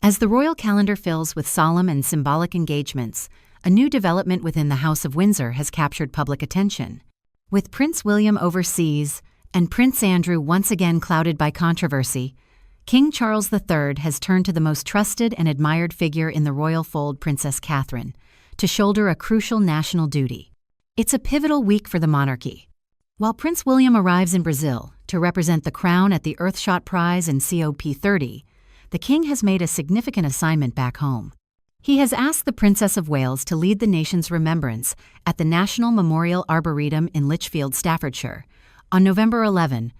As the royal calendar fills with solemn and symbolic engagements, a new development within the House of Windsor has captured public attention. With Prince William overseas and Prince Andrew once again clouded by controversy, King Charles III has turned to the most trusted and admired figure in the royal fold, Princess Catherine, to shoulder a crucial national duty. It's a pivotal week for the monarchy. While Prince William arrives in Brazil to represent the crown at the Earthshot Prize in COP30, the king has made a significant assignment back home. He has asked the Princess of Wales to lead the nation's remembrance at the National Memorial Arboretum in Lichfield, Staffordshire, on November 11,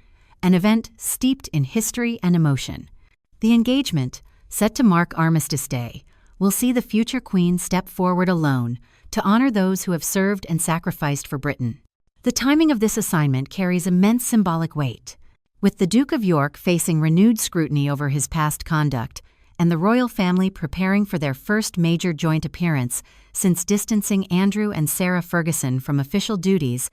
an event steeped in history and emotion. The engagement, set to mark Armistice Day, will see the future Queen step forward alone to honor those who have served and sacrificed for Britain. The timing of this assignment carries immense symbolic weight, with the Duke of York facing renewed scrutiny over his past conduct and the royal family preparing for their first major joint appearance since distancing Andrew and Sarah Ferguson from official duties.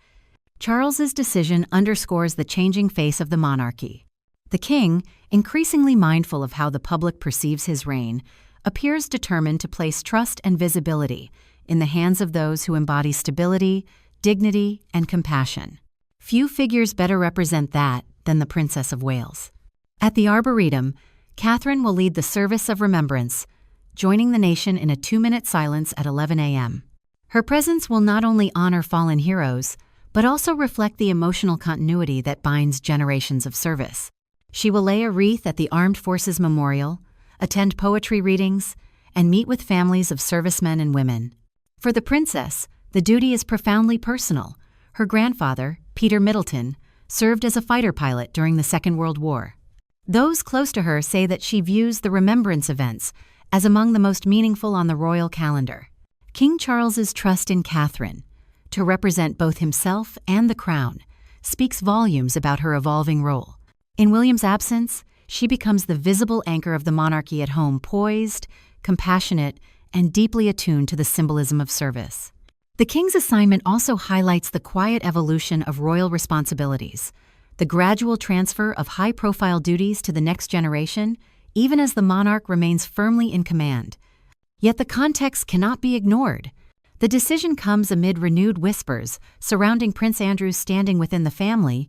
Charles's decision underscores the changing face of the monarchy. The king, increasingly mindful of how the public perceives his reign, appears determined to place trust and visibility in the hands of those who embody stability, dignity, and compassion. Few figures better represent that than the Princess of Wales. At the Arboretum, Catherine will lead the service of remembrance, joining the nation in a 2-minute silence at 11 a.m. Her presence will not only honor fallen heroes, but also reflect the emotional continuity that binds generations of service. She will lay a wreath at the Armed Forces Memorial, attend poetry readings, and meet with families of servicemen and women. For the princess, the duty is profoundly personal. Her grandfather, Peter Middleton, served as a fighter pilot during the Second World War. Those close to her say that she views the remembrance events as among the most meaningful on the royal calendar. King Charles's trust in Catherine, to represent both himself and the crown, speaks volumes about her evolving role. In William's absence, she becomes the visible anchor of the monarchy at home, poised, compassionate, and deeply attuned to the symbolism of service. The king's assignment also highlights the quiet evolution of royal responsibilities, the gradual transfer of high-profile duties to the next generation, even as the monarch remains firmly in command. Yet the context cannot be ignored. The decision comes amid renewed whispers surrounding Prince Andrew's standing within the family,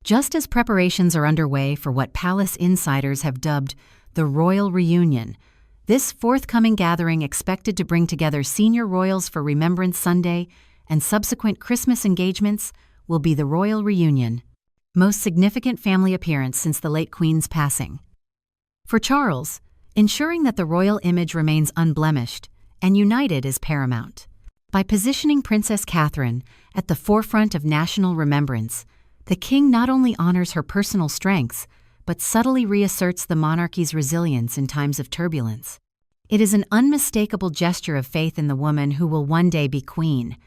just as preparations are underway for what palace insiders have dubbed the Royal Reunion. This forthcoming gathering, expected to bring together senior royals for Remembrance Sunday and subsequent Christmas engagements, will be the Royal Reunion, most significant family appearance since the late Queen's passing. For Charles, ensuring that the royal image remains unblemished and united is paramount. By positioning Princess Catherine at the forefront of national remembrance, the king not only honors her personal strengths, but subtly reasserts the monarchy's resilience in times of turbulence. It is an unmistakable gesture of faith in the woman who will one day be queen,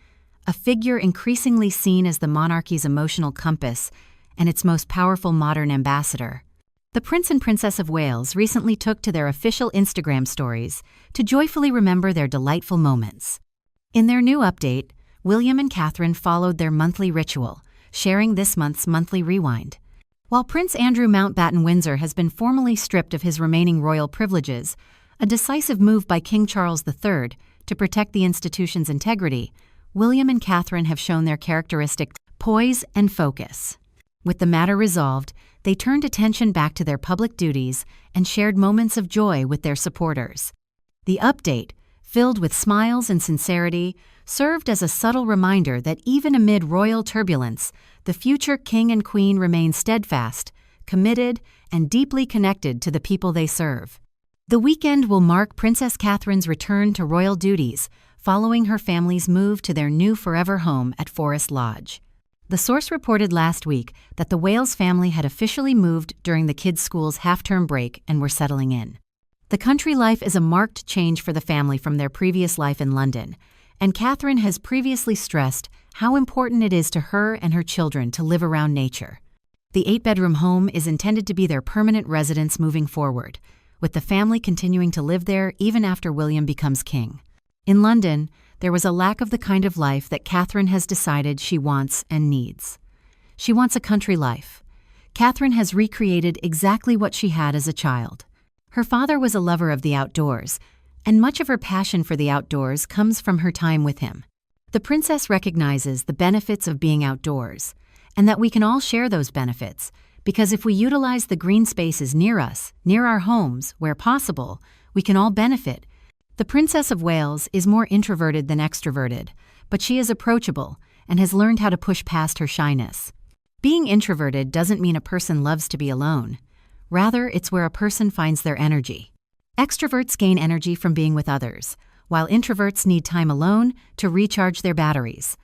a figure increasingly seen as the monarchy's emotional compass and its most powerful modern ambassador. The Prince and Princess of Wales recently took to their official Instagram stories to joyfully remember their delightful moments. In their new update, William and Catherine followed their monthly ritual, sharing this month's monthly rewind. While Prince Andrew Mountbatten Windsor has been formally stripped of his remaining royal privileges, a decisive move by King Charles III to protect the institution's integrity, William and Catherine have shown their characteristic poise and focus. With the matter resolved, they turned attention back to their public duties and shared moments of joy with their supporters. The update, filled with smiles and sincerity, served as a subtle reminder that even amid royal turbulence, the future king and queen remain steadfast, committed, and deeply connected to the people they serve. The weekend will mark Princess Catherine's return to royal duties following her family's move to their new forever home at Forest Lodge. The source reported last week that the Wales family had officially moved during the kids' school's half-term break and were settling in. The country life is a marked change for the family from their previous life in London, and Catherine has previously stressed how important it is to her and her children to live around nature. The 8-bedroom home is intended to be their permanent residence moving forward, with the family continuing to live there even after William becomes king. In London, there was a lack of the kind of life that Catherine has decided she wants and needs. She wants a country life. Catherine has recreated exactly what she had as a child. Her father was a lover of the outdoors, and much of her passion for the outdoors comes from her time with him. The princess recognizes the benefits of being outdoors, and that we can all share those benefits, because if we utilize the green spaces near us, near our homes, where possible, we can all benefit. The Princess of Wales is more introverted than extroverted, but she is approachable and has learned how to push past her shyness. Being introverted doesn't mean a person loves to be alone. Rather, it's where a person finds their energy. Extroverts gain energy from being with others, while introverts need time alone to recharge their batteries.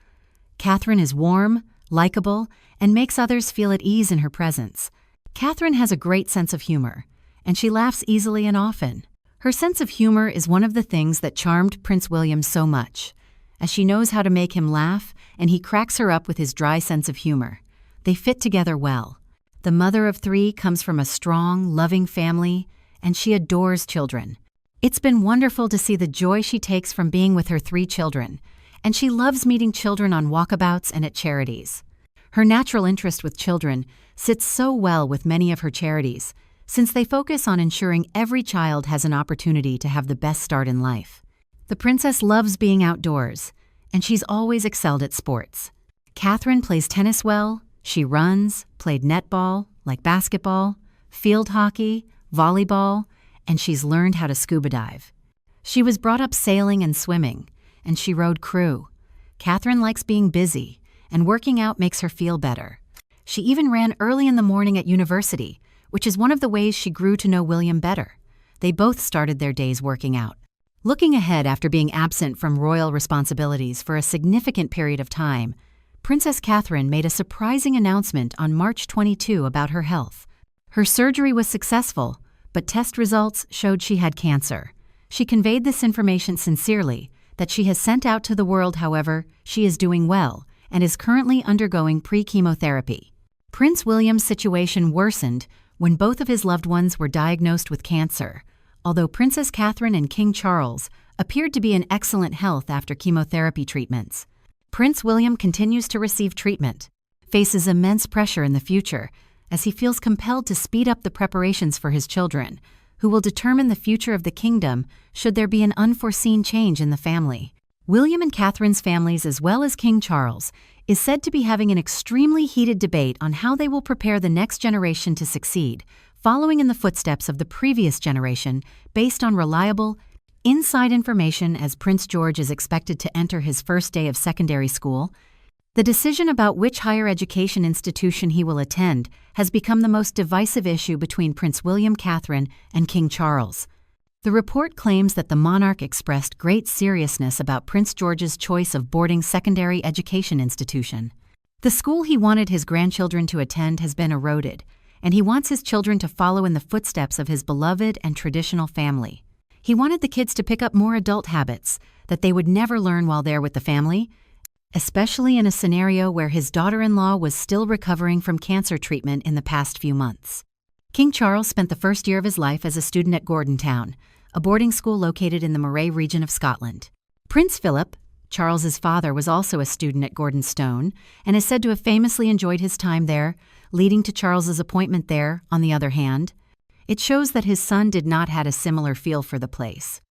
Catherine is warm, likable, and makes others feel at ease in her presence. Catherine has a great sense of humor, and she laughs easily and often. Her sense of humor is one of the things that charmed Prince William so much, as she knows how to make him laugh, and he cracks her up with his dry sense of humor. They fit together well. The mother of 3 comes from a strong, loving family, and she adores children. It's been wonderful to see the joy she takes from being with her 3 children, and she loves meeting children on walkabouts and at charities. Her natural interest with children sits so well with many of her charities, since they focus on ensuring every child has an opportunity to have the best start in life. The princess loves being outdoors, and she's always excelled at sports. Catherine plays tennis well. She runs, played netball, like basketball, field hockey, volleyball, and she's learned how to scuba dive. She was brought up sailing and swimming, and she rowed crew. Catherine likes being busy, and working out makes her feel better. She even ran early in the morning at university, which is one of the ways she grew to know William better. They both started their days working out. Looking ahead after being absent from royal responsibilities for a significant period of time, Princess Catherine made a surprising announcement on March 22 about her health. Her surgery was successful, but test results showed she had cancer. She conveyed this information sincerely, that she has sent out to the world. However, she is doing well and is currently undergoing pre-chemotherapy. Prince William's situation worsened when both of his loved ones were diagnosed with cancer, although Princess Catherine and King Charles appeared to be in excellent health after chemotherapy treatments. Prince William continues to receive treatment, faces immense pressure in the future, as he feels compelled to speed up the preparations for his children, who will determine the future of the kingdom should there be an unforeseen change in the family. William and Catherine's families, as well as King Charles, is said to be having an extremely heated debate on how they will prepare the next generation to succeed, following in the footsteps of the previous generation based on reliable, inside information. As Prince George is expected to enter his first day of secondary school, the decision about which higher education institution he will attend has become the most divisive issue between Prince William, Catherine, and King Charles. The report claims that the monarch expressed great seriousness about Prince George's choice of boarding secondary education institution. The school he wanted his grandchildren to attend has been eroded, and he wants his children to follow in the footsteps of his beloved and traditional family. He wanted the kids to pick up more adult habits that they would never learn while there with the family, especially in a scenario where his daughter-in-law was still recovering from cancer treatment in the past few months. King Charles spent the first year of his life as a student at Gordonstoun, a boarding school located in the Moray region of Scotland. Prince Philip, Charles's father, was also a student at Gordonstoun and is said to have famously enjoyed his time there, leading to Charles's appointment there. On the other hand, it shows that his son did not have a similar feel for the place.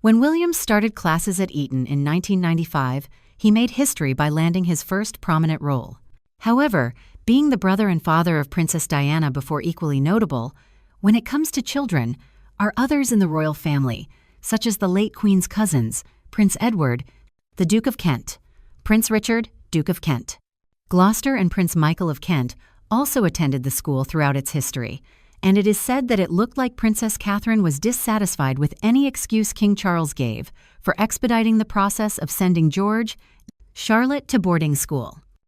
When William started classes at Eton in 1995, he made history by landing his first prominent role. However, being the brother and father of Princess Diana before equally notable, when it comes to children, are others in the royal family, such as the late Queen's cousins, Prince Edward, the Duke of Kent, Prince Richard, Duke of Kent. Gloucester and Prince Michael of Kent also attended the school throughout its history, and it is said that it looked like Princess Catherine was dissatisfied with any excuse King Charles gave for expediting the process of sending George, Charlotte to boarding school.